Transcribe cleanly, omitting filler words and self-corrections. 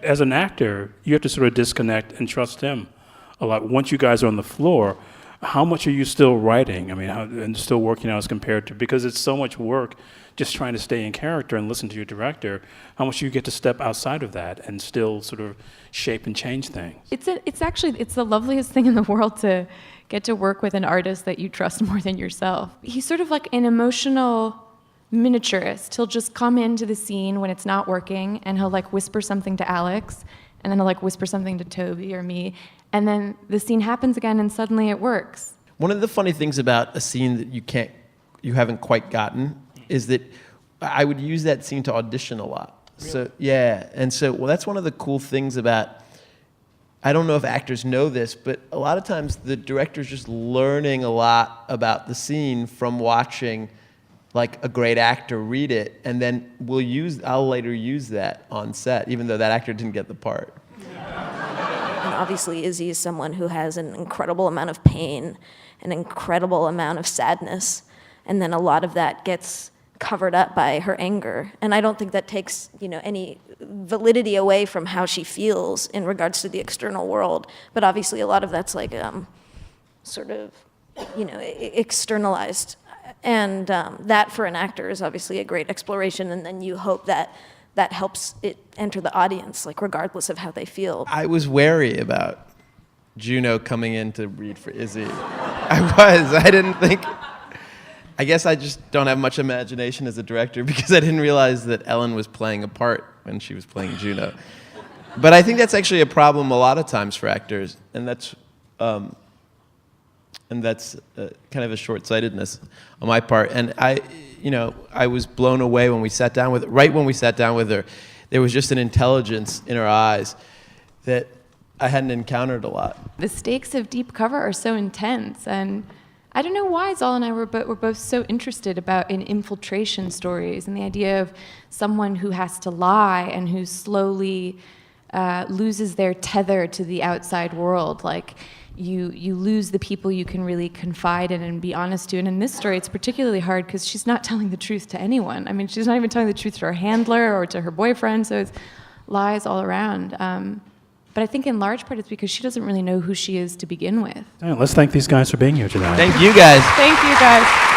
As an actor, you have to sort of disconnect and trust him a lot. Once you guys are on the floor, how much are you still writing? I mean, and still working out as compared to, because it's so much work just trying to stay in character and listen to your director, how much you get to step outside of that and still sort of shape and change things? It's the loveliest thing in the world to get to work with an artist that you trust more than yourself. He's sort of like an emotional miniaturist. He'll just come into the scene when it's not working, and he'll like whisper something to Alex, and then he'll like whisper something to Toby or me, and then the scene happens again, and suddenly it works. One of the funny things about a scene that you haven't quite gotten is that I would use that scene to audition a lot. Really? So yeah, and so that's one of the cool things about, I don't know if actors know this, but a lot of times the director's just learning a lot about the scene from watching like a great actor read it, and then I'll later use that on set, even though that actor didn't get the part. And obviously Izzy is someone who has an incredible amount of pain, an incredible amount of sadness, and then a lot of that gets covered up by her anger. And I don't think that takes, any validity away from how she feels in regards to the external world. But obviously a lot of that's like sort of, externalized. And that for an actor is obviously a great exploration, and then you hope that that helps it enter the audience, like regardless of how they feel. I was wary about Juno coming in to read for Izzy. I didn't think, I guess I just don't have much imagination as a director, because I didn't realize that Ellen was playing a part when she was playing Juno. But I think that's actually a problem a lot of times for actors, and that's kind of a short-sightedness on my part. And I was blown away when we sat down with her. Right when we sat down with her, there was just an intelligence in her eyes that I hadn't encountered a lot. The stakes of deep cover are so intense, and I don't know why Zal and I were both so interested in infiltration stories and the idea of someone who has to lie and who slowly loses their tether to the outside world. Like, you lose the people you can really confide in and be honest to. And in this story, it's particularly hard because she's not telling the truth to anyone. I mean, she's not even telling the truth to her handler or to her boyfriend, so it's lies all around. But I think in large part it's because she doesn't really know who she is to begin with. Let's thank these guys for being here today. Thank you guys. Thank you guys.